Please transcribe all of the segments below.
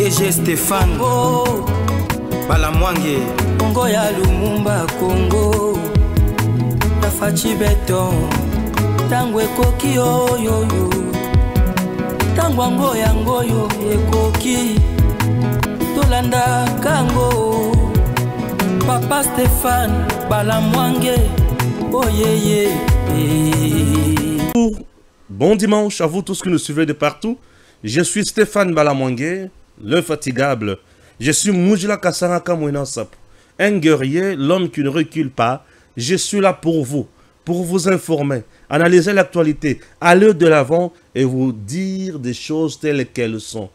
DG Stéphane Balamwange Congo ya Lumumba Congo Tafachi Beton Tangwe koki oyoyo Tangwango yangoyo ekoki Tolanda kango Papa Stéphane Balamwange Oh yeah yeah. Bon dimanche à vous tous qui nous suivez de partout. Je suis Stéphane Balamwange, l'infatigable. Je suis Mujila Kasaraka Mouinansap, un guerrier, l'homme qui ne recule pas. Je suis là pour vous informer, analyser l'actualité, aller de l'avant et vous dire des choses telles qu'elles sont.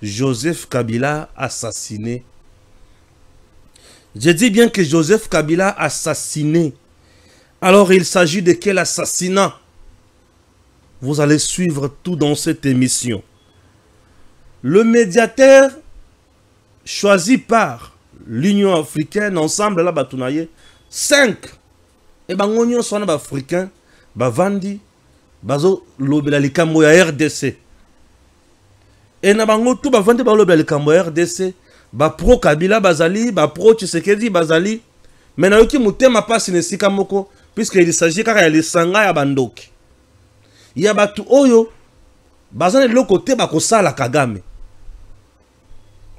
Joseph Kabila assassiné. Je dis bien que Joseph Kabila assassiné. Alors il s'agit de quel assassinat? Vous allez suivre tout dans cette émission. Le médiateur choisi par l'Union africaine, ensemble là, Batounaye, 5. Et ben, on sont africains, Bavandi, Bazo, Lobelalikambo ya RDC. Et na bango tout Bavandi, Lobelalikambo ya RDC, pro Kabila Bazali, pro Tshisekedi Bazali. Mais na yoki mutema pasi nesika moko, puisqu'il s'agit car il y a sanga ya bandoki. Il y a batu oyo, bazane de l'autre côté, bakosa la Kagame.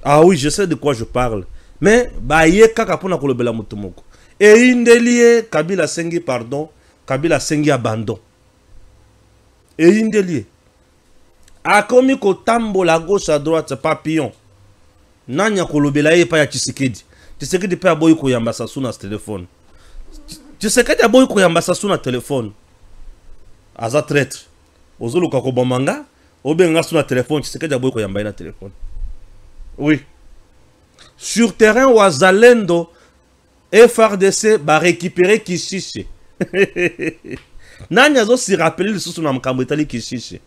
Ah oui, je sais de quoi je parle. Mais, baye kaka pona kolobela mutumoko. Et indelie, Kabila sengi pardon, Kabila sengi abandon. Et indelie. Akomi ko tambo la gauche à droite, papillon. Nanya kolobela ye pa ya Tshisekedi. Tshisekedi pa boy ko yamba sasu na téléphone. Tshisekedi boy ko yamba sasu na téléphone. Aza traître. Ozolo kako bomanga, obenga sur na téléphone, Tshisekedi boy ko yamba na téléphone. Oui. Sur terrain Ouazalendo, FRDC va récupérer Kishiche. Nanya zo si rappeler le sous na mkambo etali Kishiche.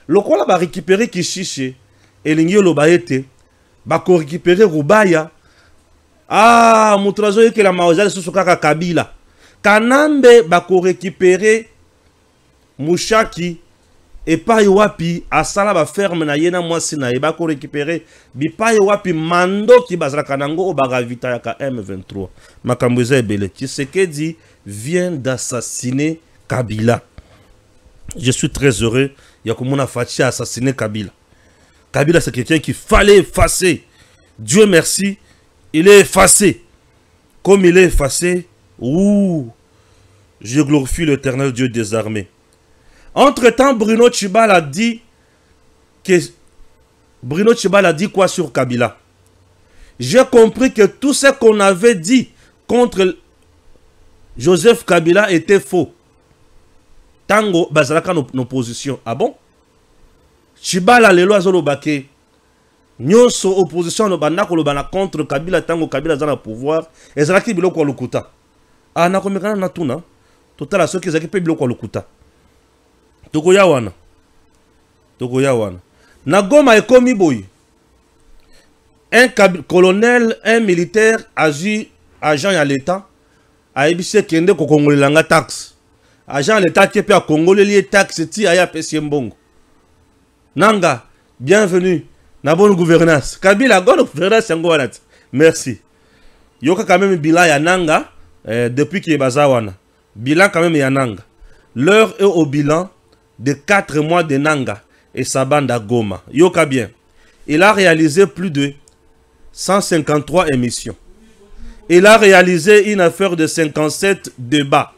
Lokola va récupérer Kishiche et l'ingyo lo baete ba ko récupérer Rubaya. Ah, mutrazo yeke la maozali sous kaka Kabila. Kanambe ba ko récupérer Mushaki et pas wapi asala ba ferme na yena mwasi na eba ko récupérer bi pa wapi mando ki bazala kanango o bagavita ya ka M23 makambo ebele. Tshisekedi vient d'assassiner Kabila. Je suis très heureux Yakumuna Fachi a assassiné Kabila. Kabila c'est quelqu'un qu'il fallait effacer. Dieu merci, il est effacé. Comme il est effacé, ouh, je glorifie l'Éternel Dieu des armées. Entre-temps, Bruno Tshibala a dit que Bruno Tshibala a dit quoi sur Kabila? J'ai compris que tout ce qu'on avait dit contre Joseph Kabila était faux. Tango bazalaka nos positions. Ah bon? Tshibala lelo azolobake nyonso opposition no banda ko lobana contre Kabila tango Kabila za na pouvoir ezalaki biloko lokuta. Ah na komekana na tuna totala soki ezalaki pe biloko lokuta. Tokoya wana. Na Goma ekomi boy. Un colonel, un militaire agent à l'État a ebise kende ko kongolelanga taxe. Agent à l'État qui peut a congoleli taxe ti aya pesi mbongo. Nanga, bienvenue. Na bonne gouvernance. Kabila bonne gouvernance yango wana. Merci. Yoka quand même bilan ya nanga depuis qu'il est bazawana. Bilan quand même ya nanga. L'heure est au bilan de 4 mois de Nanga et sa bande à Goma. Yoka bien. Il a réalisé plus de 153 émissions. Il a réalisé une affaire de 57 débats.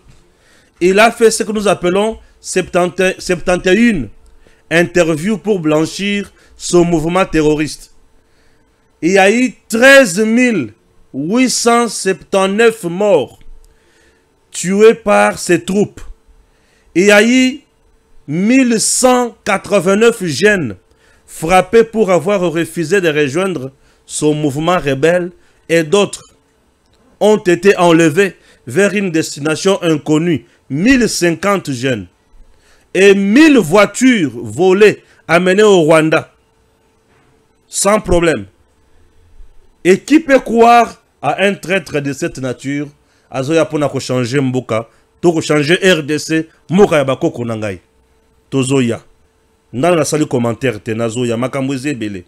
Il a fait ce que nous appelons 71 interviews pour blanchir son mouvement terroriste. Il y a eu 13 879 morts tués par ses troupes. Il y a eu 1189 jeunes frappés pour avoir refusé de rejoindre son mouvement rebelle et d'autres ont été enlevés vers une destination inconnue. 1050 jeunes et 1000 voitures volées amenées au Rwanda sans problème. Et qui peut croire à un traître de cette nature? Azoya pona ko changer mboka, to ko changer RDC, mboka ya bakoko nangai. Tozoya. Dans la salle commentaire, Tenazoya, Makambouze Bele.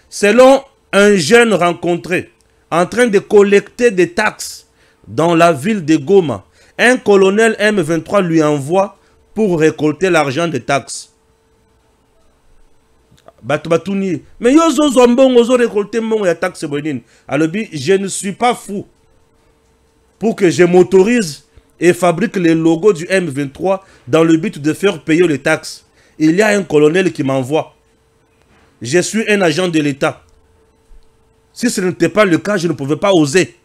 Selon un jeune rencontré en train de collecter des taxes dans la ville de Goma. Un colonel M23 lui envoie pour récolter l'argent des taxes. Mais yo zo zombongo zo récolter mon ya taxe bonine. Alors je ne suis pas fou pour que je m'autorise et fabrique les logos du M23 dans le but de faire payer les taxes. Il y a un colonel qui m'envoie. Je suis un agent de l'État. Si ce n'était pas le cas, je ne pouvais pas oser.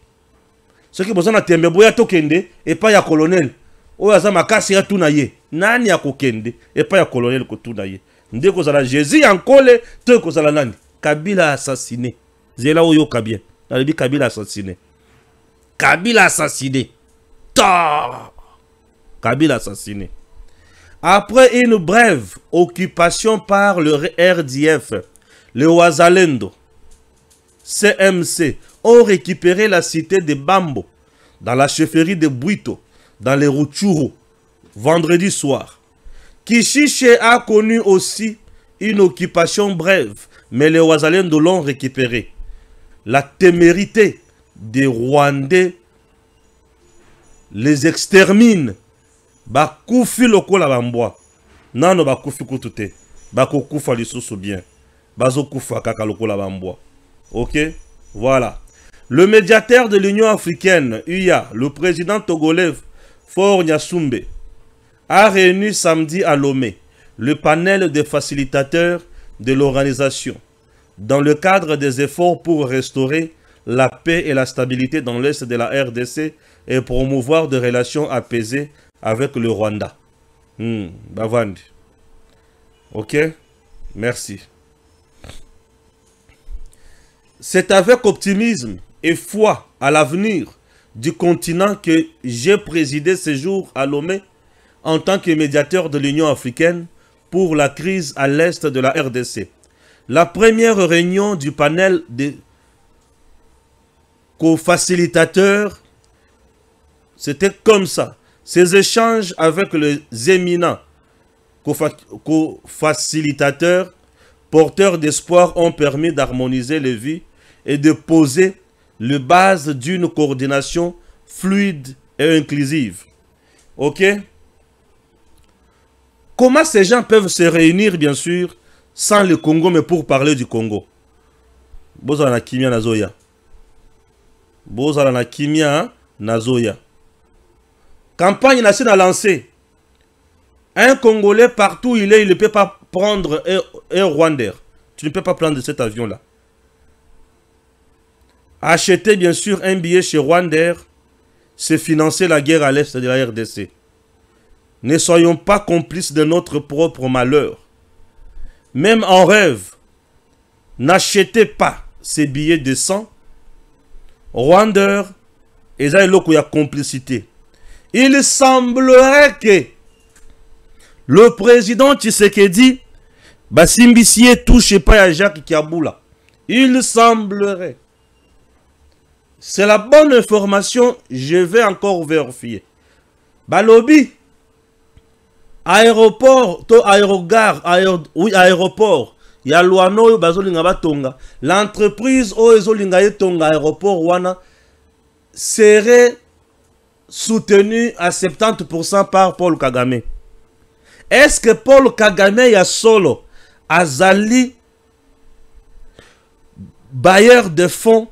Ce qui besoin de boya tokende et pas ya colonel. Oyaza makasi ya tunaye. Nani ya kokende et pas ya colonel ko tunaye. Ndé kozala Jésus ankole to kozala nani. Kabila assassiné. Zela oyo kabien. Nalibi Kabila assassiné. Kabila assassiné. Ta. Kabila assassiné. Après une brève occupation par le RDF, le Wazalendo, CMC, ont récupéré la cité de Bambo, dans la chefferie de Buito, dans les Rutshuru, vendredi soir. Kishiche a connu aussi une occupation brève, mais les Wazalendo l'ont récupéré. La témérité des Rwandais les extermine. Bakufi lokola bambwa. Nano bakufi kutute. Bako kufa lisusu bien. Bazo kufa kaka lokola bambwa. Ok? Voilà. Le médiateur de l'Union africaine, UIA, le président togolais Faure Gnassingbé, a réuni samedi à Lomé le panel des facilitateurs de l'organisation dans le cadre des efforts pour restaurer la paix et la stabilité dans l'est de la RDC et promouvoir des relations apaisées avec le Rwanda. Bavandi. Ok? Merci. C'est avec optimisme et foi à l'avenir du continent que j'ai présidé ce jour à Lomé en tant que médiateur de l'Union africaine pour la crise à l'est de la RDC. La première réunion du panel des co-facilitateurs, c'était comme ça. Ces échanges avec les éminents co-facilitateurs, porteurs d'espoir, ont permis d'harmoniser les vies et de poser les bases d'une coordination fluide et inclusive. Ok? Comment ces gens peuvent se réunir, bien sûr, sans le Congo, mais pour parler du Congo? Bozala kimia nazoya. Bozala kimia nazoya. Campagne nationale lancée. Un Congolais, partout où il est, il ne peut pas prendre un Rwandais. Tu ne peux pas prendre cet avion-là. Acheter, bien sûr, un billet chez Rwandais, c'est financer la guerre à l'est de la RDC. Ne soyons pas complices de notre propre malheur. Même en rêve, n'achetez pas ces billets de sang. Rwandais, et ça, il y a complicité. Il semblerait que le président Tshisekedi Basimbisie touche pas à Jacques Kiaboula. Il semblerait. C'est la bonne information, je vais encore vérifier. Balobi, aéroport, to aérogare, oui, aéroport. Ya Luano bazolinga batonga. L'entreprise oezolinga tonga aéroport wana serait soutenue à 70% par Paul Kagame. Est-ce que Paul Kagame ya solo azali bailleur de fonds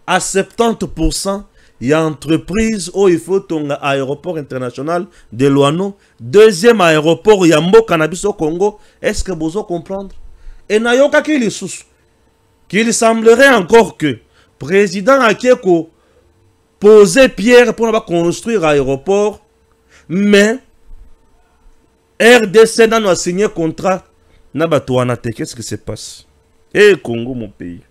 à 70%? Il y a entreprise où il faut ton aéroport international de Luano. Deuxième aéroport, il y a Mbo Cannabis au Congo. Est-ce que vous comprendre? Et n'ayoka qu'il semblerait encore que président Akeko posait pierre pour construire aéroport, mais RDC n'a signé contrat. Qu'est-ce qui se passe? Eh Congo, mon pays.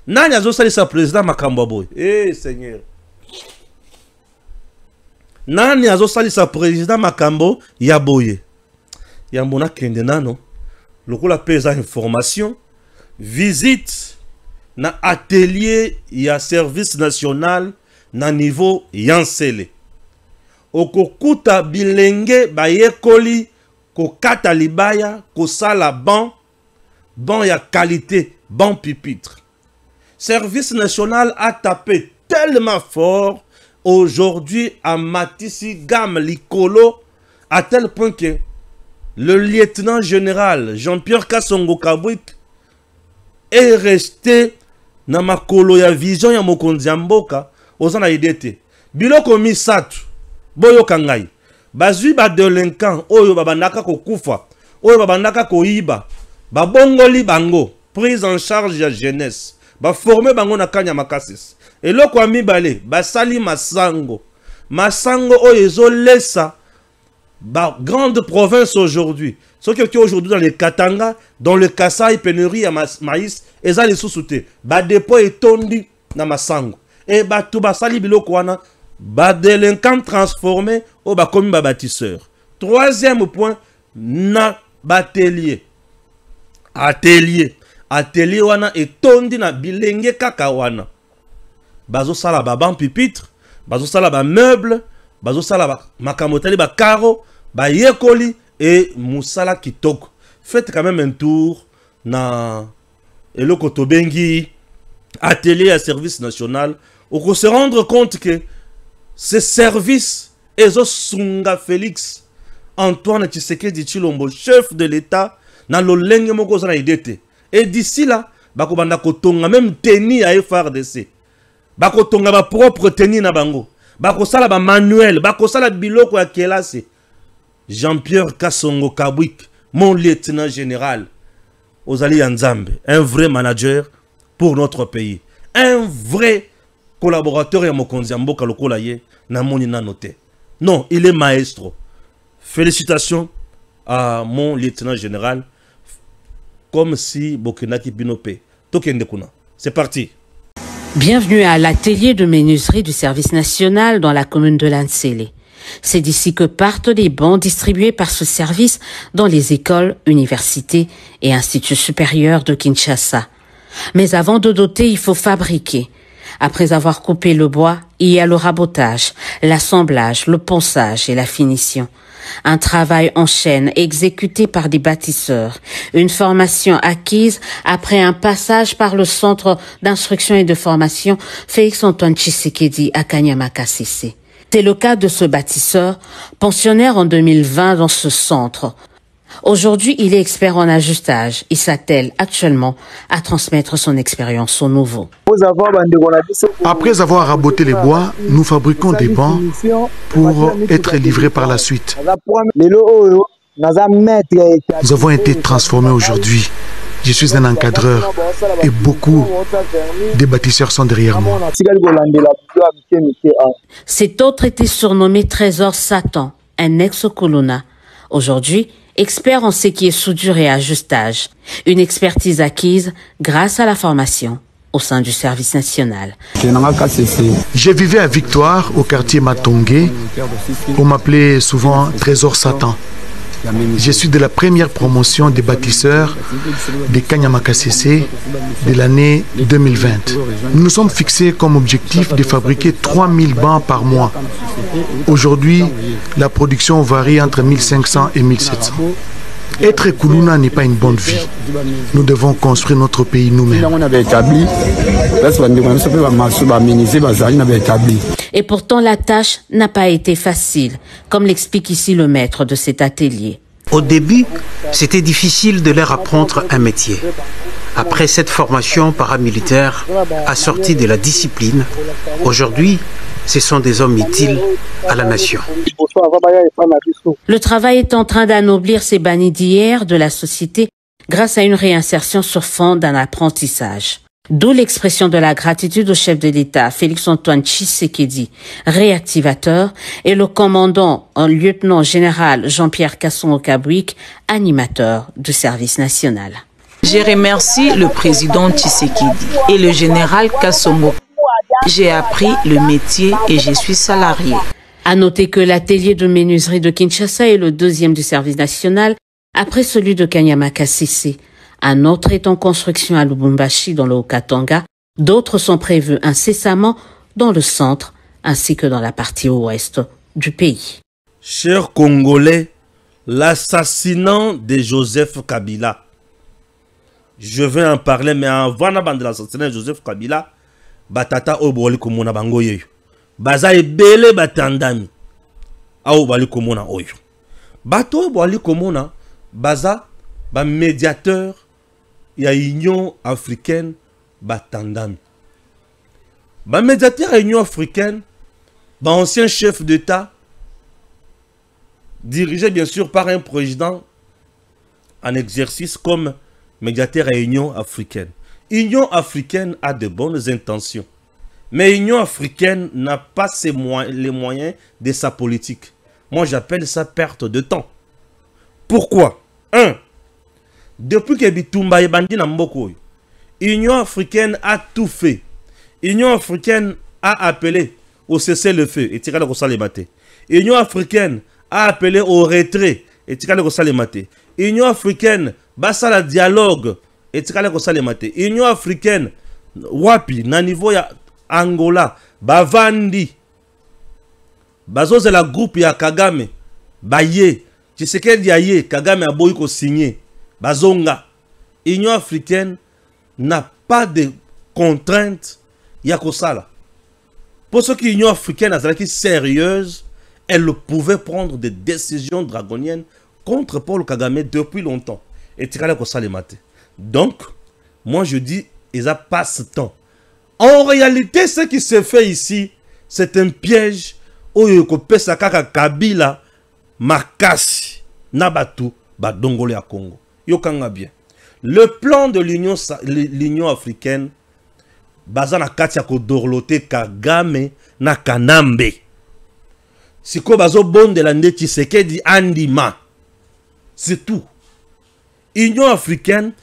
Nani azo sali sa président Makambo boy. Eh Seigneur. Nani azo sali sa président Makambo ya boye. Ya mbona kende nano. Lokola pesa information. Visite na atelier ya service national na niveau yansele. Okokuta bilenge bayekoli ko kata libaya ko sala ban ya qualité, ban pupitre. Service national a tapé tellement fort aujourd'hui à Matissi Gam Likolo, à tel point que le lieutenant général Jean-Pierre Kassongo Kabwik est resté dans ma kolo ya vision ya mokonzi ya mboka ozana idete biloko misatu boyo kangai bazui ba delinquant oyo babandaka kokufa oyo babandaka koiba babongoli bango prise en charge ya jeunesse ba former bango na kanya makasis eloko ya mibale basali masango oyo ezolesa ba grande province aujourd'hui. Ce qui est aujourd'hui dans les Katanga, dans le Kassai, pénurie à maïs, et ça les sous-soutés. Ba dépôt est tondi dans ma sango. Et ba tout ba sali biloko wana, ba délinquant transformé au ba commis ba bâtisseur. Troisième point, na batelier. Atelier wana est tondi na bilenge kaka wana. Bazo sala ba ban pupitre, bazo sala ba meuble, bazo sala ba makamotali ba caro, ba yekoli et musala kitoko. Faites quand même un tour na eloko tobengi atelier à service national pour se rendre compte que ce service ezo sunga Félix Antoine Tshisekedi Tshilombo, chef de l'État na lolenge moko za na idete. Et d'ici là, bako banda kotonga même tenue à FRDC. Bako tonga ba propre tenue na bango. Bako sala ba manuel, bako sala biloko ya kelase. Jean-Pierre Kassongo Kabwik, mon lieutenant général, Ozali Yanzambe, un vrai manager pour notre pays. Un vrai collaborateur ya mokonzi mboka lokola ye na moni na noté. Non, il est maestro. Félicitations à mon lieutenant général. Comme si Bokenaki Binope. Tokende kuna. C'est parti. Bienvenue à l'atelier de menuiserie du service national dans la commune de Lansele. C'est d'ici que partent les bancs distribués par ce service dans les écoles, universités et instituts supérieurs de Kinshasa. Mais avant de doter, il faut fabriquer. Après avoir coupé le bois, il y a le rabotage, l'assemblage, le ponçage et la finition. Un travail en chaîne exécuté par des bâtisseurs. Une formation acquise après un passage par le centre d'instruction et de formation Félix Antoine Tshisekedi à Kanyama-Kasese. C'est le cas de ce bâtisseur, pensionnaire en 2020 dans ce centre. Aujourd'hui, il est expert en ajustage. Il s'attelle actuellement à transmettre son expérience aux nouveaux. Après avoir raboté les bois, nous fabriquons des bancs pour être livrés par la suite. Nous avons été transformés aujourd'hui. Je suis un encadreur et beaucoup de bâtisseurs sont derrière moi. Cet autre était surnommé Trésor Satan, un ex-colonna. Aujourd'hui, expert en ce qui est soudure et ajustage. Une expertise acquise grâce à la formation au sein du service national. Je vivais à Victoire, au quartier Matongé. On m'appelait souvent Trésor Satan. Je suis de la première promotion des bâtisseurs de Kanyama-Kasese de l'année 2020. Nous nous sommes fixés comme objectif de fabriquer 3000 bancs par mois. Aujourd'hui, la production varie entre 1500 et 1700. Être Kuluna n'est pas une bonne vie. Nous devons construire notre pays nous-mêmes. Et pourtant, la tâche n'a pas été facile, comme l'explique ici le maître de cet atelier. Au début, c'était difficile de leur apprendre un métier. Après cette formation paramilitaire assortie de la discipline, aujourd'hui, ce sont des hommes utiles à la nation. Le travail est en train d'anoblir ces bannis d'hier de la société grâce à une réinsertion sur fond d'un apprentissage. D'où l'expression de la gratitude au chef de l'État, Félix Antoine Tshisekedi, réactivateur, et le commandant, un lieutenant général Jean-Pierre Kassongo Kabwik, animateur du service national. Je remercie le président Tshisekedi et le général Kassongo. J'ai appris le métier et je suis salarié. À noter que l'atelier de menuiserie de Kinshasa est le deuxième du service national, après celui de Kanyama-Kasese. Un autre est en construction à Lubumbashi dans le Haut-Katanga. D'autres sont prévus incessamment dans le centre ainsi que dans la partie ouest du pays. Chers Congolais, l'assassinat de Joseph Kabila. je vais en parler, mais avant de l'assassinat de Joseph Kabila, batata oboli komona bango yeyo. Baza ebele batandami. Aou bali komona oyo. Bato oboli komona baza ba médiateur ya Union africaine batandami. Ba médiateur ya Union africaine, ba ancien chef d'État, dirigé bien sûr par un président en exercice comme médiateur à l'Union africaine. L'Union africaine a de bonnes intentions. Mais l'Union africaine n'a pas les moyens de sa politique. Moi, j'appelle ça perte de temps. Pourquoi? 1. Depuis que Bitumba est bandit dans Mboko, l'Union africaine a tout fait. L'Union africaine a appelé au cessez-le-feu. Et tiré le salématé. L'Union africaine a appelé au retrait. Et tiré le salématé. L'Union africaine basa la dialogue et tika le salématé. L'Union africaine wapi na niveau ya Angola bavandi bazoze la groupe ya Kagame baye Tshisekedi yaye Kagame aboyi ko signer bazonga. L'Union africaine n'a pas de contraintes ya kosala. Pour ce que l'Union africaine est sérieuse, elle pouvait prendre des décisions draconiennes contre Paul Kagame depuis longtemps. Et donc, moi je dis, ils a passe-temps. En réalité, ce qui se fait ici, c'est un piège. Kabila, Makasi, Nabatu, Badongole à Congo. Yokanga bien. Le plan de l'Union africaine, Bazana Katia Kodorlote Kagame na Kanambe. Siko bazo bon de la ndeti Tshisekedi andima. C'est tout. Union africaine,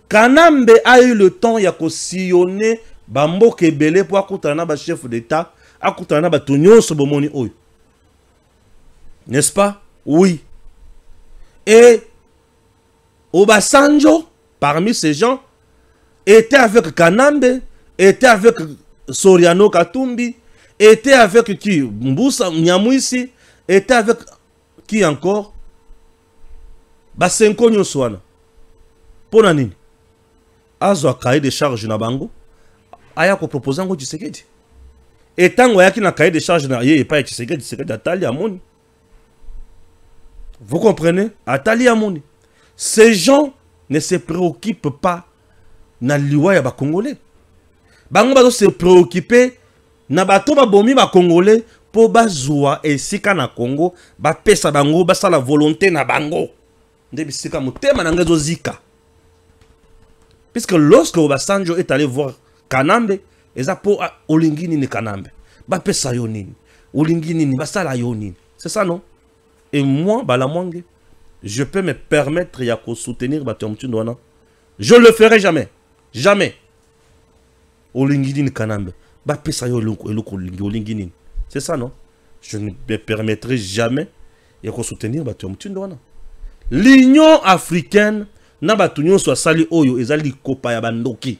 Kanambe a eu le temps ya ko sillonner bambo kebele pour akutana ba chef d'État, akutana ba tonyo sobomoni oyo. N'est-ce pas? Oui. Et Obasanjo, parmi ces gens, était avec Kanambe, était avec Soriano Katumbi, était avec qui? Mbusa Nyamwisi, était avec qui encore? Basenko Nyoswana. Pona nini? Azo akaye de charge na bango. Aya ko proposer ngo Tshisekedi. Et tango yaki na cahier de charge na ye pas Tshisekedi, Tshisekedi atali amoni. Vous comprenez? Atali amoni. Ces gens ne se préoccupent pas na liwa ya ba Congolais. Bango bazo se préoccuper na bato ba bomi ba Congolais po bazwa esika na Congo, ba pesa bango, ba sala volonté na bango. Nde bisika mutema na ngezo zika. Puisque lorsque Obasanjo est allé voir Kanambe, eza po olingini ni Kanambe. Ba pesa yo nini? Olingini ni basala yo nini? C'est ça non? Et moi Balamwange, je peux me permettre ya ko soutenir Batomtundwana. Je le ferai jamais. Jamais. Olingini ni Kanambe. Ba pesa yo eloko olingini. C'est ça non? Je ne me permettrai jamais ya ko soutenir Batomtundwana. L'Union africaine na batunyo so sali oyo ezali kopa ya bandoki.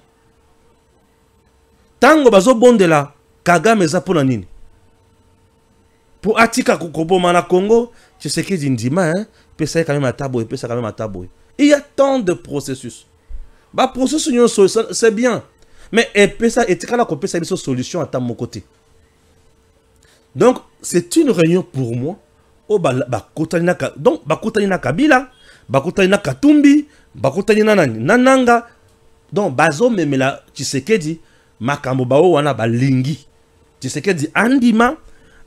Tango bazo bondela Kagame za pona nini? Pour atika kokoboma na Congo, Tshisekedi ndima hein, pesa quand même à tabo et pesa quand même à tabo. Il y a tant de processus. Ba processus c'est bien. Mais et pesa etika la kopesa une solution à mon côté. Donc c'est une réunion pour moi. Oh donc bakutani na Kabila, bakutani na Katumbi, bakutani na Nananga. Donc bazo memela Tshisekedi makambo bao wana balingi. Tshisekedi andima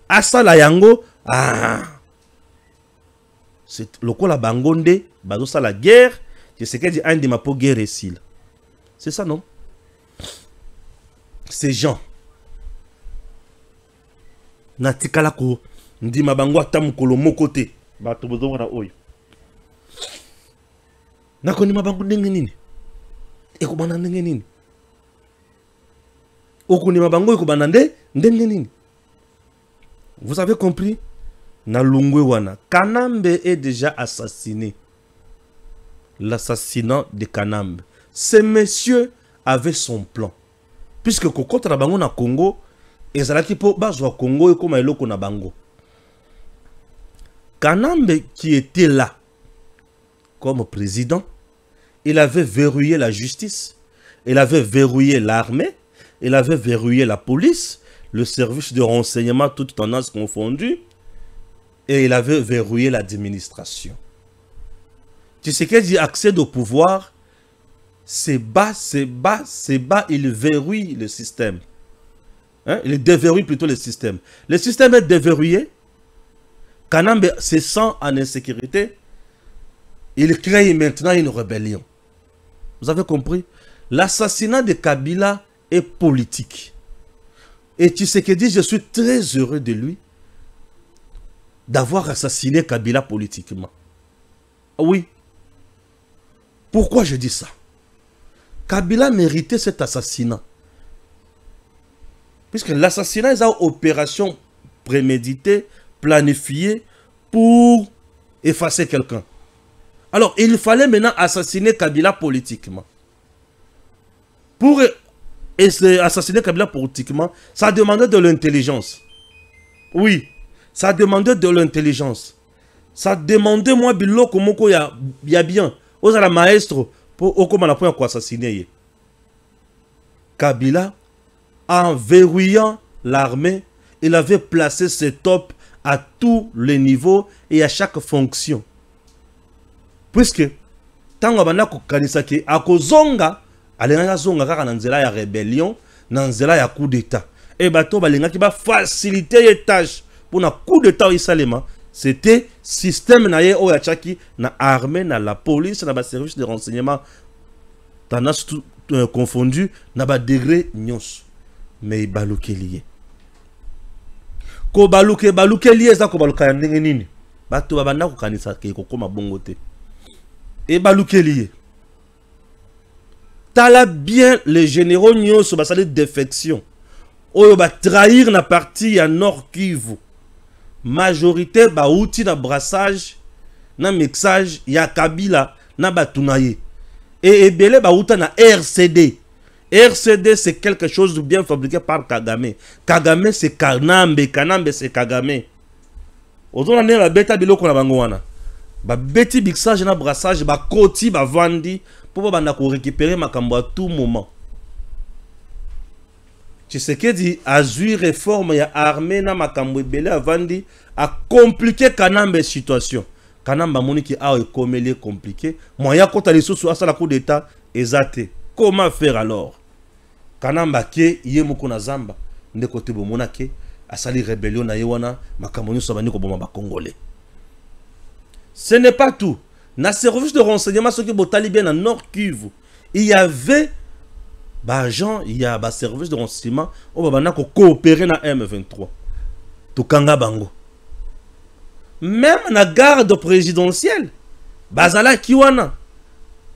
asala yango c'est lokola bangonde bazo sala guerre, Tshisekedi andima po guerre ici. C'est ça non? Ces gens natikala ko ndima bango atamukolo mokote bato bozo wana oyo nakondima bango ndenge nini ekobana ndenge nini okondima bango ekobana ndenge nini. Vous avez compris? Na Lungwe wana Kanambe est déjà assassiné. L'assassinat de Kanambe, ce monsieur avait son plan, puisque kokota na bango na Congo ezalaki po bazwa Congo ekoma eloko na bango. Kanambe qui était là comme président il avait verrouillé la justice, il avait verrouillé l'armée, il avait verrouillé la police, le service de renseignement, toutes tendances confondues, et il avait verrouillé l'administration. Tshisekedi accède au pouvoir, c'est bas, il verrouille le système. Hein? Il déverrouille plutôt le système. Le système est déverrouillé. Kanambe se sent en insécurité. Il crée maintenant une rébellion. Vous avez compris? L'assassinat de Kabila est politique. Et Tshisekedi, je suis très heureux de lui d'avoir assassiné Kabila politiquement. Oui. Pourquoi je dis ça? Kabila méritait cet assassinat. Puisque l'assassinat est une opération préméditée, planifiée pour effacer quelqu'un. Alors, il fallait maintenant assassiner Kabila politiquement. Pour assassiner Kabila politiquement, ça demandait de l'intelligence. Oui, ça demandait de l'intelligence. Ça demandait, moi, biloko moko ya bien. Osala maestro, pour comment on a assassiner. Kabila, en verrouillant l'armée, il avait placé ses tops à tous les niveaux et à chaque fonction. Puisque, tant qu'on a kanisaki, à kozonga, alenga zonga kaka nanzela ya rébellion, nanzela ya coup d'état. Et bato balenga qui va faciliter les tâches pour un coup d'état au Salema. C'était système naye oyachaki na armée, na la police, na ba service de renseignement, tendance tout confondu, na ba degré nyos. Mais baluke lié. Ko baluke lié za ko baluka ndenge nini? Bato babanda ko kanisa ke ko koma bongo te. Et baluke lié. Tala bien les généraux nyos basali défection. Oyo ba trahir na partie ya Nord Kivu. Majorité ba outil na brassage na mixage ya Kabila na batunaye. Et ebele ba outa na RCD. RCD c'est quelque chose de bien fabriqué par Kagame. Kagame c'est Kanambe, Kanambe c'est Kagame. Ozona ne ba beta biloko na bango wana. Ba beti mixage na brassage ba koti ba vandi pour ba na ko récupérer makambo à tout moment. Tshisekedi a zui réforme ya armée na makambo ebele avandi a compliqué Kanambe situation. Kanamba moni ki a ekomeli compliqué. Moya kota lisusu asa la coup d'état ezate. Comment faire alors? Kanamba ke yemoko na zamba nde kote bomona ke asali rébellion na yewana makambo nyonso bandi ko boma ba congolais. Ce n'est pas tout. Na service de renseignement ce qui botali bien na Nord Kivu, il y avait Bagent, il y a un service de renseignement, on va coopérer na M23. Tukanga bango. Même la garde présidentielle, Bazala Kiwana,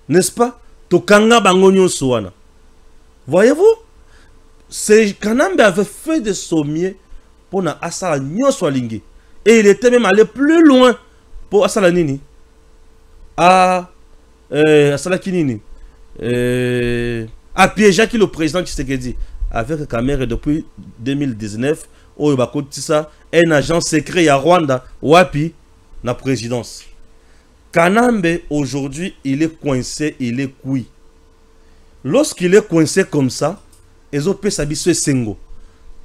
n'est-ce pas? Tukanga bango nyonsoana. Voyez-vous? C'est Kanambe avait fait des sommiers pour na asala nyonsoalingi. Et il était même allé plus loin pour asala nini. Asala kinini. A piégé qui le président Tshisekedi avec Kamere depuis 2019 où il a ça un agent secret à Rwanda wapi la présidence. Kanambe aujourd'hui il est coincé, il est cuit. Lorsqu'il est coincé comme ça, Ezope Sabiso Sengo.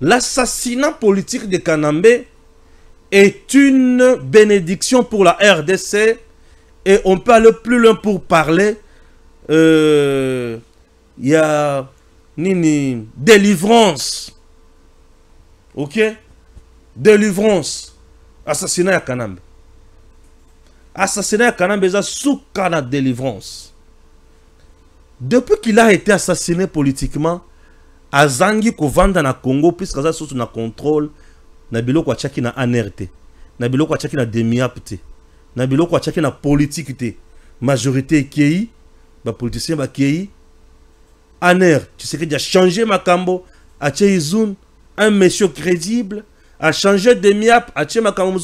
L'assassinat politique de Kanambe est une bénédiction pour la RDC et on peut aller plus loin pour parler il y a nini délivrance. OK? Délivrance. Assassinat à Kanambe. Assassinat à Kanambe ça sous kana délivrance. Depuis qu'il a été assassiné politiquement, Azangi Kovanda na Congo puisque ça sous na contrôle na biloko achaki na ANRT. Na biloko achaki na demiapte. Na biloko achaki na politique te. Majorité kei, ba politicien ba kei. Aner, tu sais qu'il a changé Makambo, a Tcheizoun, un monsieur crédible, a changé de miap, a Tché Makambo,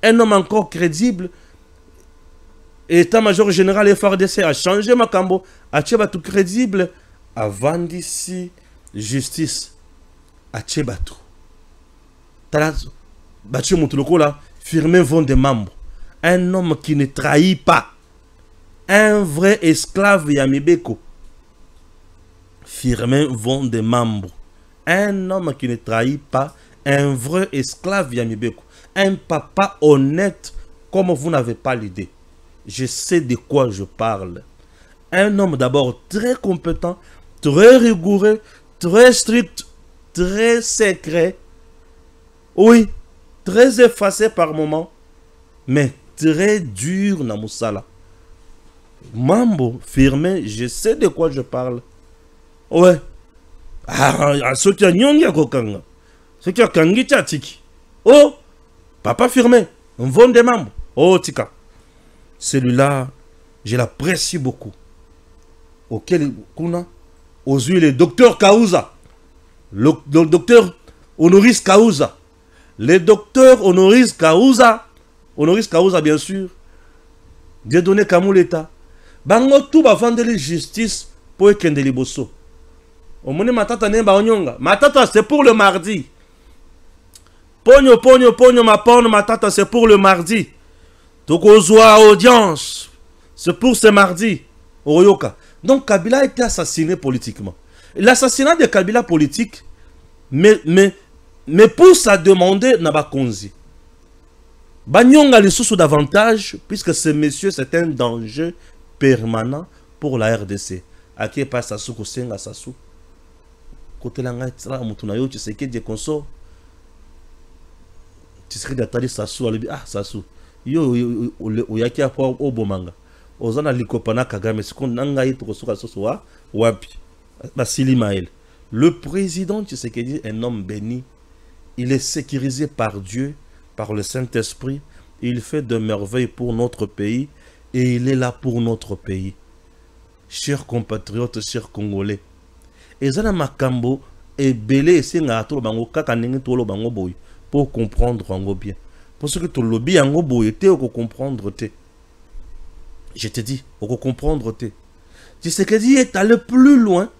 un homme encore crédible. État-major général FARDC a changé Makambo, a Tché Batou crédible, avant d'ici, justice, a Tché Batou. Talazo, Batou Moutuloko là, firmé vont des membres. Un homme qui ne trahit pas. un vrai esclave Yamibeko. Firmin vont des membres. Un homme qui ne trahit pas, un vrai esclave Yamibeko. Un papa honnête comme vous n'avez pas l'idée. Je sais de quoi je parle. Un homme d'abord très compétent, très rigoureux, très strict, très secret. Oui, très effacé par moments, mais très dur na musala. Mambo, Firmin, je sais de quoi je parle. Ouais. Ah, ceux qui ont nyongi à kokanga. Ceux qui ont kangi tiki. Oh, papa Firmin, on vend des membres. Oh, tika. Celui-là, je l'apprécie beaucoup. Auquel, kuna, aux yeux, le docteur Kaouza. Le docteur Honoris Kaouza. Le docteur Honoris Kaouza. Honoris Kaouza, bien sûr. Dieu donné Kamou l'État. Bango tout va vendre la justice pour ekende liboso. Au moins, matata n'est pas onyonga. Matata, c'est pour le mardi. Pogno, pogno, pogno, ma porno, matata, c'est pour le mardi. Donc, aux audience. C'est pour ce mardi. Oyoka. Donc, Kabila a été assassiné politiquement. L'assassinat de Kabila politique, mais pousse à demander Nabakonzi. Banyonga les sous davantage, puisque ce monsieur, c'est un danger permanent pour la RDC. À qui passe Sassou Kosenga Sassou? Côté langa, tu sais que des consorts. Tu sais que d'attendre Sassou, ah Sassou. Yo, yaki a pas au bomanga. Ozana likopana Kagame, ce qu'on a eu pour ce wapi. Basili Maël. Le président Tshisekedi est un homme béni. Il est sécurisé par Dieu, par le Saint-Esprit. Il fait de merveilles pour notre pays et il est là pour notre pays. Chers compatriotes, chers Congolais. Ezana Makambo est belé et c'est bango kakanenge tolo bango boy pour comprendre ango bien. Parce que tout le lobby ango boy était au comprendre te. Je te dis, au comprendre te. Tshisekedi est allé plus loin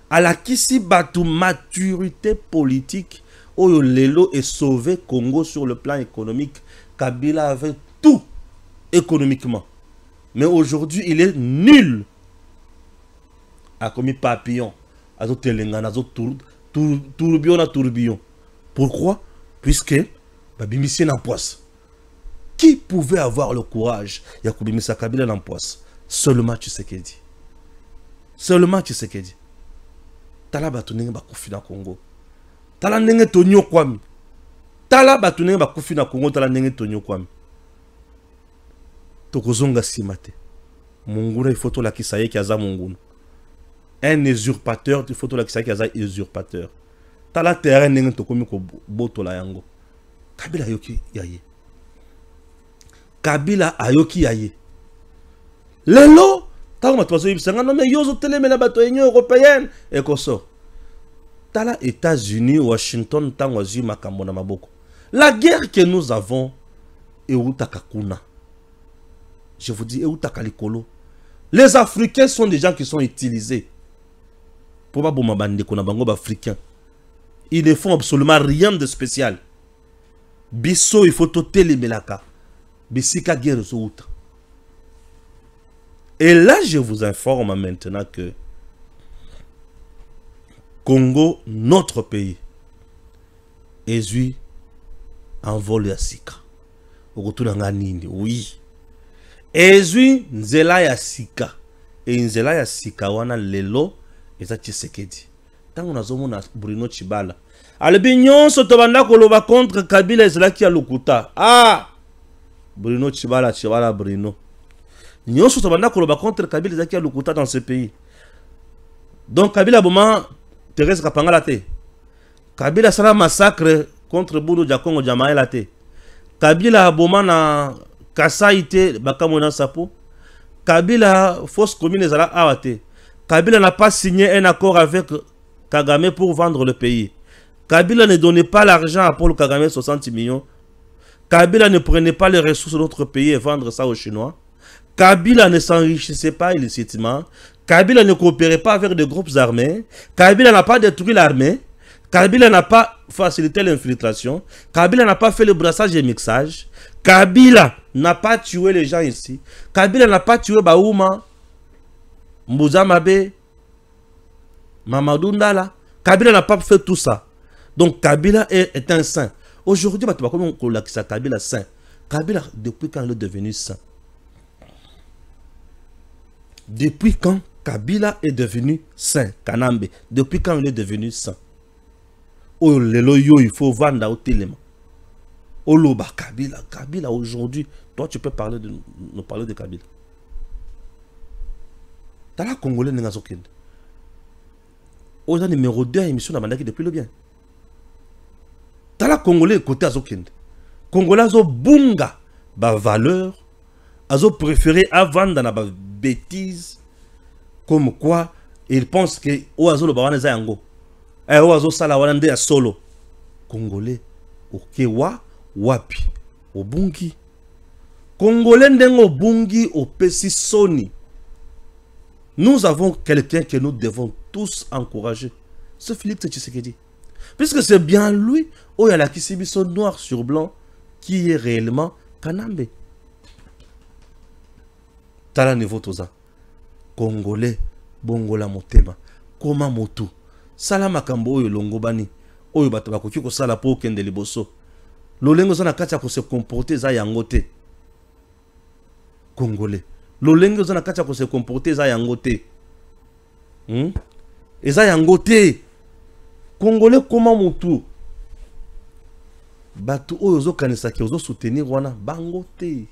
à la Kisi Batu maturité politique. Oyo Lelo est sauvé Congo sur le plan économique. Kabila avait tout économiquement. Mais aujourd'hui, il est nul. A commis papillon. A tout telengana, a tout tourbillon. Pourquoi? Puisque Babimisi n'empoisse. Qui pouvait avoir le courage Yakubimisa Kabila n'empoisse? Seulement Tshisekedi. Seulement Tshisekedi. Tala batunenge bakufi na Congo. Tala nenge tonyo kwami. Tala batunenge bakufi na Congo, tala nenge tonyo kwami. Tokozonga simate. Munguna il faut to la kisaye ki aza munguna. Un usurpateur, il faut to la kisaye ki aza usurpateur. Tala terrain nenge tokomi ko boto la yango. Kabila ayoki yaye. Kabila ayoki yaye. Lelo tant que tu as dit, non mais yozo télé mais la bateau union européenne et comme ça. Tala États-Unis, Washington, tant que makambo na maboko. La guerre que nous avons est utakakuna. Je vous dis, est utakalikolo. Les Africains sont des gens qui sont utilisés. Pour pas bomba bande qu'on a bango africain. Ils ne font absolument rien de spécial. Bisso il faut télé melaka. Bisika guerre zo uta. Et là, je vous informe maintenant que Congo, notre pays, est en vol à Sika. Oui. Ezui nzela ya Sika. Et nzela ya Sika wana lelo eza Tshisekedi. Tango nazomona Bruno Tshibala. Albignon sotobanda koloba contre Kabila ezela ki ya lokuta. Ah! Bruno Tshibala Bruno. Nous sommes contre Kabila Zaki Lukuta dans ce pays. Donc Kabila Bouma, Thérèse Kapangalate. Kabila Sala massacre contre Boudou Djakongo Jamaelate. Kabila Bouma na Kasaïte Bakamona Sapo. Kabila fausse commune Zala Awate. Kabila n'a pas signé un accord avec Kagame pour vendre le pays. Kabila ne donnait pas l'argent à Paul Kagame 60 millions. Kabila ne prenait pas les ressources de notre pays et vendre ça aux Chinois. Kabila ne s'enrichissait pas illicitement. Kabila ne coopérait pas avec des groupes armés. Kabila n'a pas détruit l'armée. Kabila n'a pas facilité l'infiltration. Kabila n'a pas fait le brassage et le mixage. Kabila n'a pas tué les gens ici. Kabila n'a pas tué Baouma, Mbouza Mabe, Mamadou Ndala. Kabila n'a pas fait tout ça. Donc Kabila est un saint. Aujourd'hui, comment on l'a Kabila saint? Kabila, depuis quand il est devenu saint? Depuis quand Kabila est devenu saint? Kanambe, depuis quand il est devenu saint? Oh, il faut vendre au téléma. Oh, Loba, Kabila, Kabila aujourd'hui, toi tu peux parler nous parler de Kabila. T'as la Congolais n'est pas zokende. Oh, il numéro 2 émission n'a depuis le bien. T'as la Congolais côté azokende. Congolais azo bunga ba valeur, azo préféré avant dans la bêtise, comme quoi il pense que o azo lo bawana za yango. O azo sala wana nde ya solo. Congolais okewa wapi obungi. Congolais ndengo bungi opesi soni. Nous avons quelqu'un que nous devons tous encourager. C'est Philippe Tshisekedi. Puisque c'est bien lui, où il y a la Kissibiso noir sur blanc, qui est réellement Kanambe. Tala niveau toza. Congolais, bongola motema. Koma motu. Sala makambo oyo longobani. Oyo bato bakoki ko sala po kende liboso. Lolengo zana kacha ko se comporter za yangote. Congolais. Lolengo zana kacha ko se comporter za yangote. Eza yangote. Congolais comment motu. Bato oyo zo kanisa ki ozo soutenir wana bangote.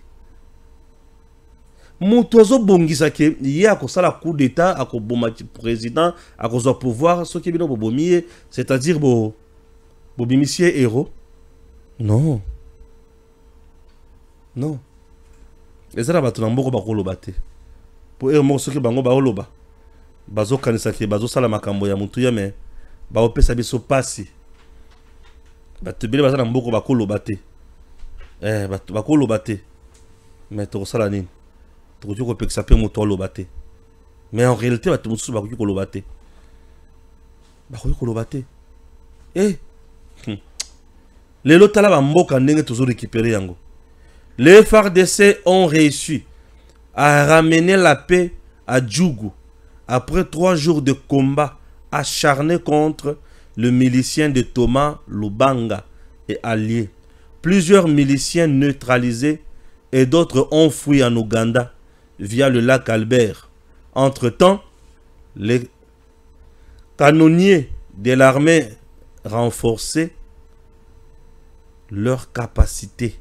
Moto ozo bongisa ke ya ko sala coup d'état ako boma président ako zo pouvoir so ki bino bobomiye, c'est-à-dire bo bimisie héros. Non. Non. Ezara bato na mboko bakoloba te. Po mo soki bango ba oloba. Bazo kanisa ki bazo sala makambo ya mutu ya me ba opesa biso pasi. Bato bile baza na mboko bakoloba te. Bato bakoloba te. Mais to sala nini? To ko pekisa pe mutu oloba te. Mais en réalité bato mutu ba ko koloba te. Ba ko koloba te. Les lotala ba mboka ndenge toujours récupérer yango. Les FARDC ont réussi à ramener la paix à Djougou après 3 jours de combat acharné contre le milicien de Thomas Lubanga et alliés. Plusieurs miliciens neutralisés et d'autres ont fui en Ouganda via le lac Albert. Entre-temps, les canonniers de l'armée renforçaient leur capacité.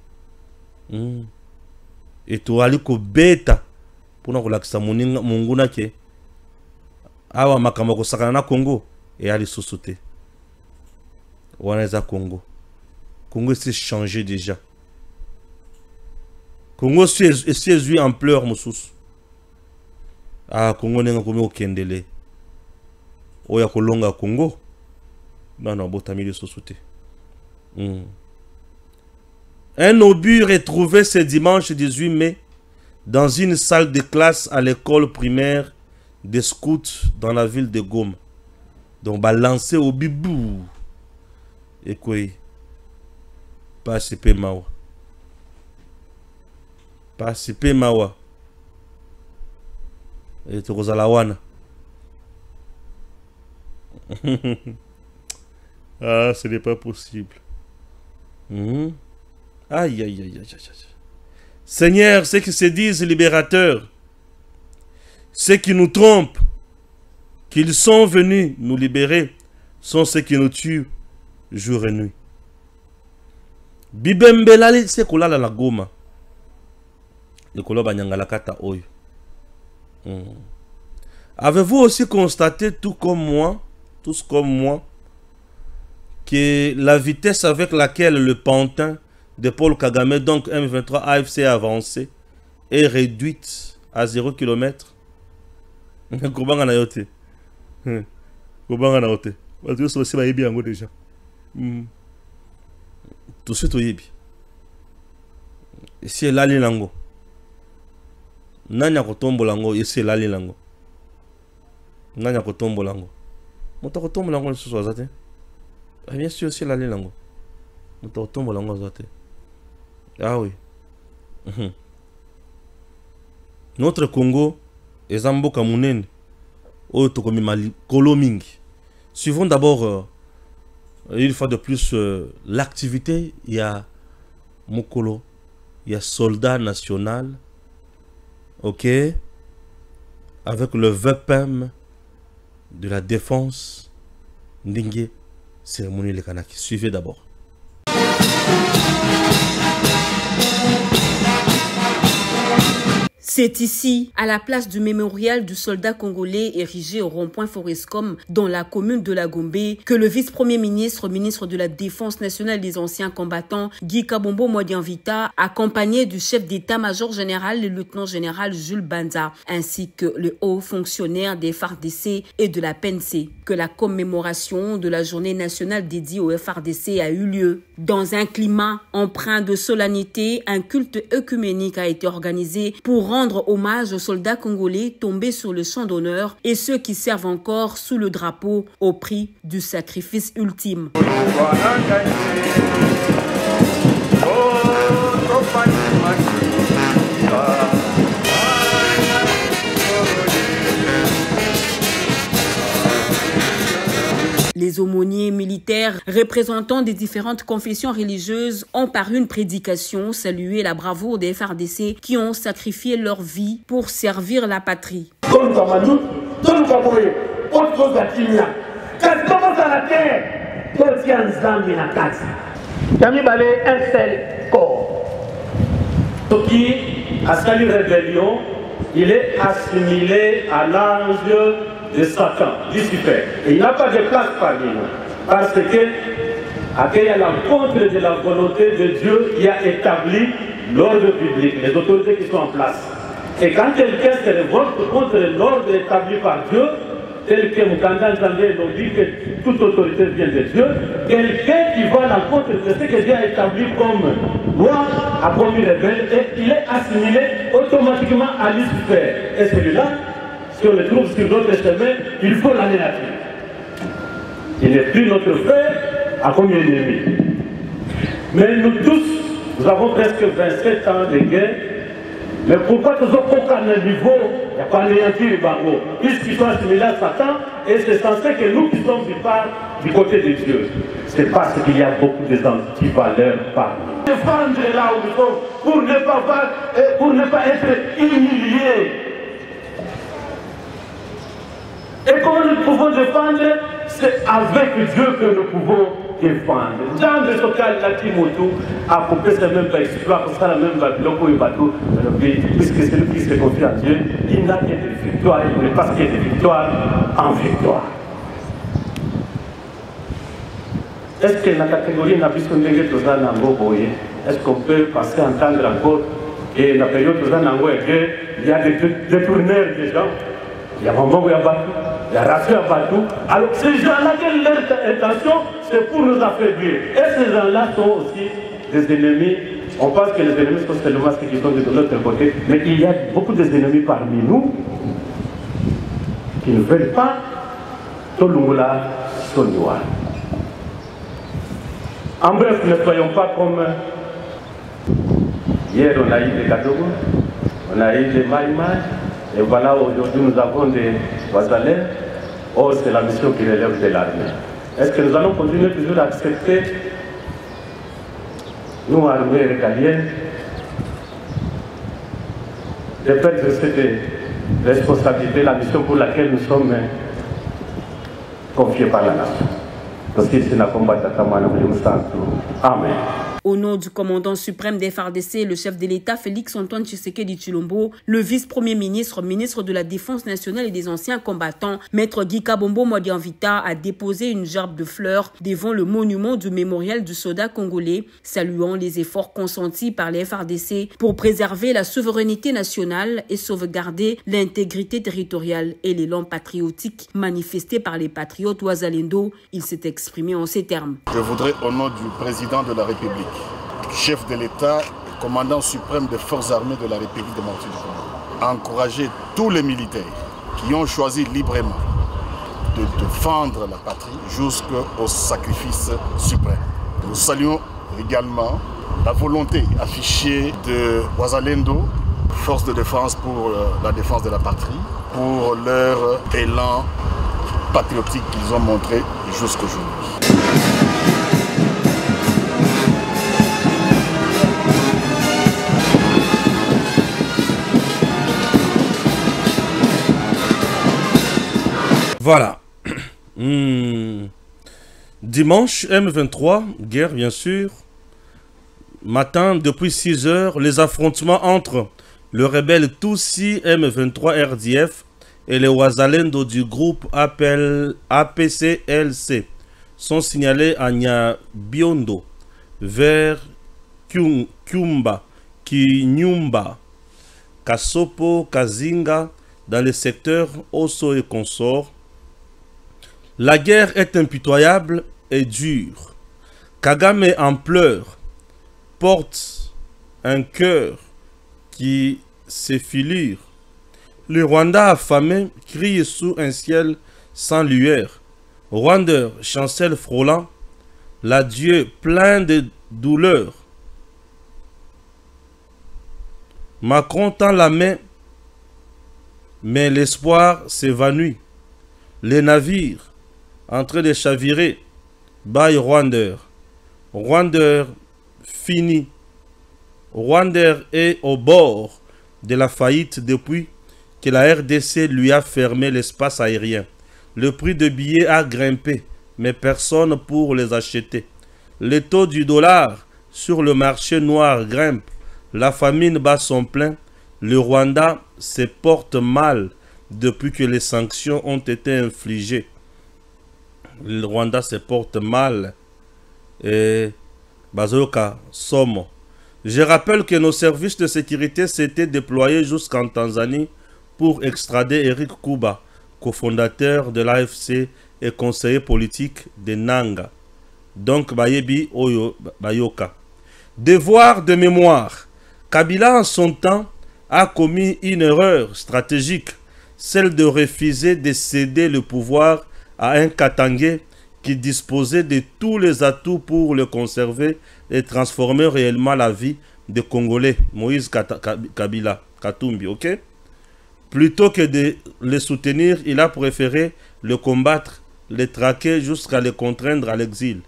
Et tu as ko beta pour nous relaxer monguna ke awa makamba ko sakana na Congo et ali sosote. Waneza Congo. Congo s'est changé déjà. Congo s'est vu en pleurs mususu. Ah Congo nenga komi okendele. Oya kolonga Congo. Non botami de sosote. Un obus retrouvé ce dimanche 18 mai dans une salle de classe à l'école primaire des scouts dans la ville de Goma. Donc, balancé au bibou. Et quoi? Pas CP Mawa. Pas CP Mawa. Et tu la wana. Ah, ce n'est pas possible. Aïe, aïe, aïe, aïe, aïe. Seigneur, ceux qui se disent libérateurs, ceux qui nous trompent, qu'ils sont venus nous libérer, sont ceux qui nous tuent jour et nuit. Bibembelali, c'est kolala la Goma. Le koloba nyangalakata oyo. Avez-vous aussi constaté, tous comme moi, que la vitesse avec laquelle le pantin de Paul Kagame, donc M23 AFC avancé, est réduite à 0 km. Kobanga na yote. Kobanga na yote. Parce que c'est aussi bayebi yango déjà. Tout ce to yebi. Ici lali lango. Nanya kotombo lango, ici lali lango. Nanya kotombo lango. Moto kotombo lango ce soit zate. Bien sûr, c'est lali lango. Moto kotombo lango zate. Ah oui. Notre Congo est Zamboka Munene, suivons d'abord, une fois de plus, l'activité. Il y a Mokolo, il y a soldat national, ok, avec le VPM de la défense, Ndingue, cérémonie les Kanaki. Suivez d'abord. C'est ici, à la place du mémorial du soldat congolais érigé au rond-point Forescom dans la commune de la Gombe, que le vice-premier ministre, ministre de la Défense nationale des anciens combattants, Guy Kabombo Modianvita, accompagné du chef d'état-major général, le lieutenant général Jules Banza, ainsi que le haut fonctionnaire des FARDC et de la PNC, que la commémoration de la journée nationale dédiée au FARDC a eu lieu. Dans un climat empreint de solennité, un culte œcuménique a été organisé pour rendre hommage aux soldats congolais tombés sur le champ d'honneur et ceux qui servent encore sous le drapeau au prix du sacrifice ultime. Les aumôniers militaires, représentants des différentes confessions religieuses, ont par une prédication salué la bravoure des FARDC qui ont sacrifié leur vie pour servir la patrie. Il est assimilé à l'ange de Satan, Lucifer. Et il n'a pas de place parmi nous. Parce que, à l'encontre de la volonté de Dieu qui a établi l'ordre public, les autorités qui sont en place. Et quand quelqu'un se révolte contre l'ordre établi par Dieu, tel que Mukanda Nzambe nous dit que toute autorité vient de Dieu, quelqu'un qui va à l'encontre de ce que Dieu a établi comme loi a commis rebelle et il est assimilé automatiquement à Lucifer. Et celui-là, si on le trouve sur notre chemin, il faut l'anéantir. Il n'est plus notre frère, a commis ennemi. Mais nous tous, nous avons presque 27 ans de guerre. Mais pourquoi nous avons aucun niveau, il n'y a pas anéantir les bangos, puisqu'ils sont assimilés à Satan, et c'est censé que nous qui sommes du côté de Dieu. C'est parce qu'il y a beaucoup de antivaleurs parmi nous. Défendre là où nous sommes pour ne pas être humiliés. Et comment nous pouvons défendre? C'est avec Dieu que nous pouvons défendre. Dans le local, la Timoto a coupé ce même exploit, pour ça, la même bloc et bateau, puisque celui qui se confie à Dieu, il n'a que des victoires, il ne passe que des victoires en victoire. Est-ce que la catégorie n'a plus est-ce qu'on peut passer à entendre encore que la période il y a des détourneurs des gens? Il y a Mambo, il y a Batou, il y a Rassou, il y a Batou. Alors ces gens-là, leur intention, c'est pour nous affaiblir. Et ces gens-là sont aussi des ennemis. On pense que les ennemis sont seulement ceux qui sont de l'autre côté. Mais il y a beaucoup d'ennemis parmi nous qui ne veulent pas Tolungula Soniwa. En bref, ne soyons pas comme hier, on a eu des Kadogo, on a eu des Maïmaï. Et voilà, aujourd'hui, nous avons des Wazalais. Or, c'est la mission qui relève de l'armée. Est-ce que nous allons continuer toujours à accepter, nous, armées régaliennes, de perdre cette responsabilité, la mission pour laquelle nous sommes confiés par la nation? Amen. Au nom du commandant suprême des FARDC, le chef de l'État Félix-Antoine Tshisekedi Tshilombo, le vice-premier ministre, ministre de la Défense nationale et des anciens combattants, maître Guy Kabombo Modianvita, a déposé une gerbe de fleurs devant le monument du mémorial du soldat congolais, saluant les efforts consentis par les FARDC pour préserver la souveraineté nationale et sauvegarder l'intégrité territoriale et l'élan patriotique manifesté par les patriotes Ouazalendo. Il s'est exprimé en ces termes. Je voudrais, au nom du président de la République, chef de l'État, commandant suprême des forces armées de la République démocratique du Congo, encourager tous les militaires qui ont choisi librement de défendre la patrie jusqu'au sacrifice suprême. Nous saluons également la volonté affichée de Wazalendo, force de défense pour la défense de la patrie, pour leur élan patriotique qu'ils ont montré jusqu'aujourd'hui. Voilà. Dimanche, M23, guerre bien sûr. Matin, depuis 6 heures, les affrontements entre le rebelle Tutsi M23 RDF et les Wazalendo du groupe APCLC sont signalés à Nyabiondo, vers Kiumba, Kinyumba, Kasopo, Kazinga, dans le secteur Osso et consorts. La guerre est impitoyable et dure. Kagame en pleurs, porte un cœur qui s'effilure. Le Rwanda affamé crie sous un ciel sans lueur. Rwandeur chancelle frôlant, l'adieu plein de douleur. Macron tend la main, mais l'espoir s'évanouit. Les navires en train de chavirer, by Rwandeur. Rwandeur fini. Rwandeur est au bord de la faillite depuis que la RDC lui a fermé l'espace aérien. Le prix de billets a grimpé, mais personne pour les acheter. Le taux du dollar sur le marché noir grimpe. La famine bat son plein. Le Rwanda se porte mal depuis que les sanctions ont été infligées. Le Rwanda se porte mal. Et Bazoka Somo. Je rappelle que nos services de sécurité s'étaient déployés jusqu'en Tanzanie pour extrader Eric Kuba, cofondateur de l'AFC et conseiller politique de Nanga. Donc Bayebi Oyo Bayoka. Devoir de mémoire. Kabila en son temps a commis une erreur stratégique, celle de refuser de céder le pouvoir à un Katangé qui disposait de tous les atouts pour le conserver et transformer réellement la vie des Congolais, Moïse Kabila, Katumbi, ok? Plutôt que de le soutenir, il a préféré le combattre, le traquer jusqu'à le contraindre à l'exil.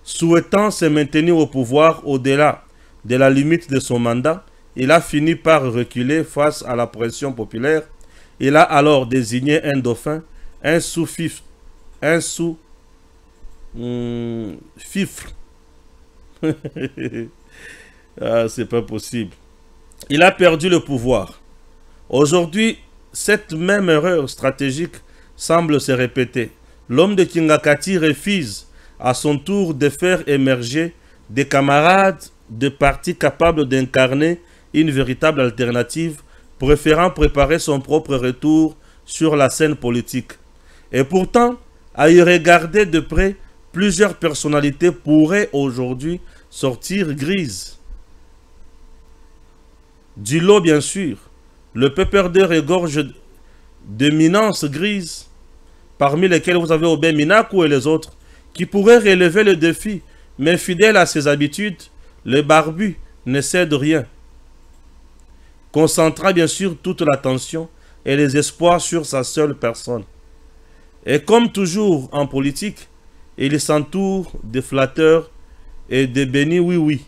Souhaitant se maintenir au pouvoir au-delà de la limite de son mandat, il a fini par reculer face à la pression populaire. Il a alors désigné un dauphin, un sous-fifre. Ah, c'est pas possible. Il a perdu le pouvoir. Aujourd'hui, cette même erreur stratégique semble se répéter. L'homme de Kingakati refuse à son tour de faire émerger des camarades de partis capables d'incarner une véritable alternative, préférant préparer son propre retour sur la scène politique. Et pourtant, à y regarder de près, plusieurs personnalités pourraient aujourd'hui sortir grises. Du lot, bien sûr, le PPRD regorge d'éminences grises, parmi lesquelles vous avez Obé Minakou et les autres, qui pourraient relever le défi, mais fidèle à ses habitudes, le barbu ne cède rien. Concentrant bien sûr toute l'attention et les espoirs sur sa seule personne. Et comme toujours en politique, il s'entoure de flatteurs et de bénis oui-oui.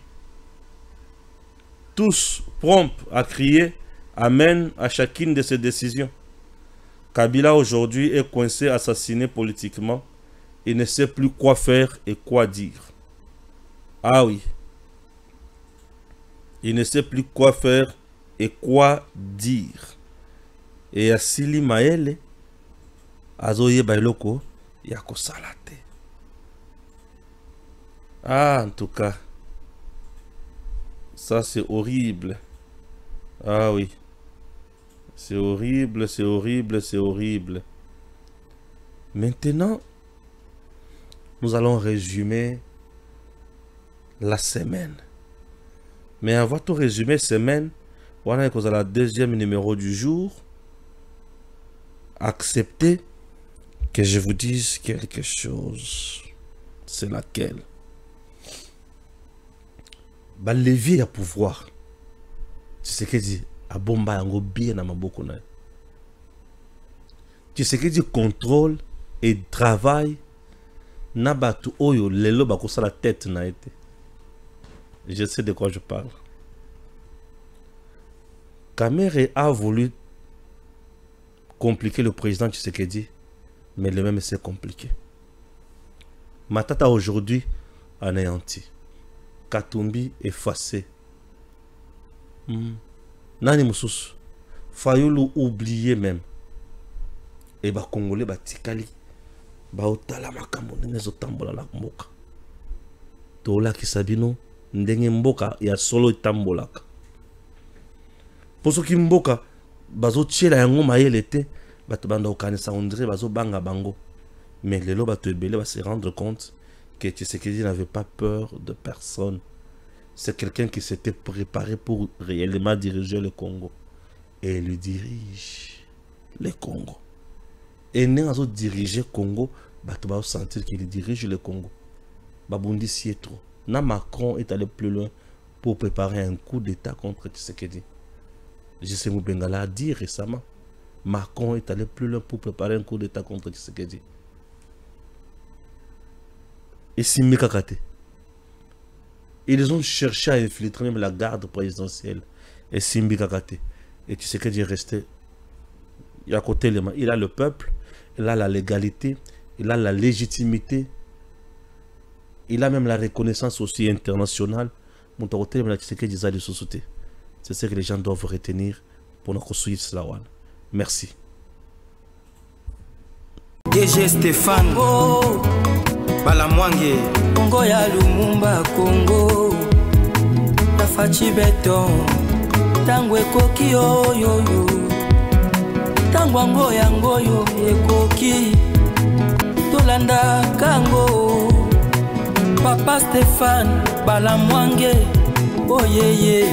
Tous prompts à crier amen à chacune de ses décisions. Kabila aujourd'hui est coincé, assassiné politiquement. Il ne sait plus quoi faire et quoi dire. Ah oui. Il ne sait plus quoi faire et quoi dire. Et Asili Maele, Azoye Bailoko, Yako Salate. Ah, en tout cas, ça c'est horrible. Ah oui. C'est horrible, c'est horrible, c'est horrible. Maintenant, nous allons résumer la semaine. Mais avant de résumer semaine, voilà que la deuxième numéro du jour. Acceptez que je vous dise quelque chose. C'est laquelle? ba levier à pouvoir. Tu sais que dit a bomba yango bien na maboko na. Tu sais que dit contrôle et travail na batu oyo lelo bakosa la tête na été. Je sais de quoi je parle. Kamere a voulu compliquer le président Tshisekedi, mais le même c'est compliqué. Matata aujourd'hui anéanti. Katumbi effacé. Nani mususu. Fayulu oublié même. Et ba Congolais ba tikali. Ba otala makambo ndenge zotambola la mboka. Tola kisabino ndenge mboka ya solo itambolaka. Poso ki mboka bazo tiela yango mayele te bato banda okanisa on dirait bazo banga bango. Mais lelo bato ebele va se rendre compte que Tshisekedi n'avait pas peur de personne. C'est quelqu'un qui s'était préparé pour réellement diriger le Congo. Et il dirige le Congo. Et n'est pas diriger le Congo, bato va sentir qu'il dirige le Congo. Babundi si est trop. Na Macron est allé plus loin pour préparer un coup d'état contre Tshisekedi. J.C. Moubengala a dit récemment, Macron est allé plus loin pour préparer un coup d'état contre Tshisekedi. Et Simbi Kakate. Ils ont cherché à infiltrer même la garde présidentielle. Et Simbi Kakate. Et Tshisekedi est resté à côté. Il a le peuple, il a la légalité, il a la légitimité, il a même la reconnaissance aussi internationale. C'est ce que les gens doivent retenir pour nous construire cela. Merci. DG Stéphane Balamwange Congo ya Lumumba Congo Tafachi Beton Tangwe koki yo Tangwango yango yo ekoki Tolanda kango Papa Stéphane Balamwange oh yeah yeah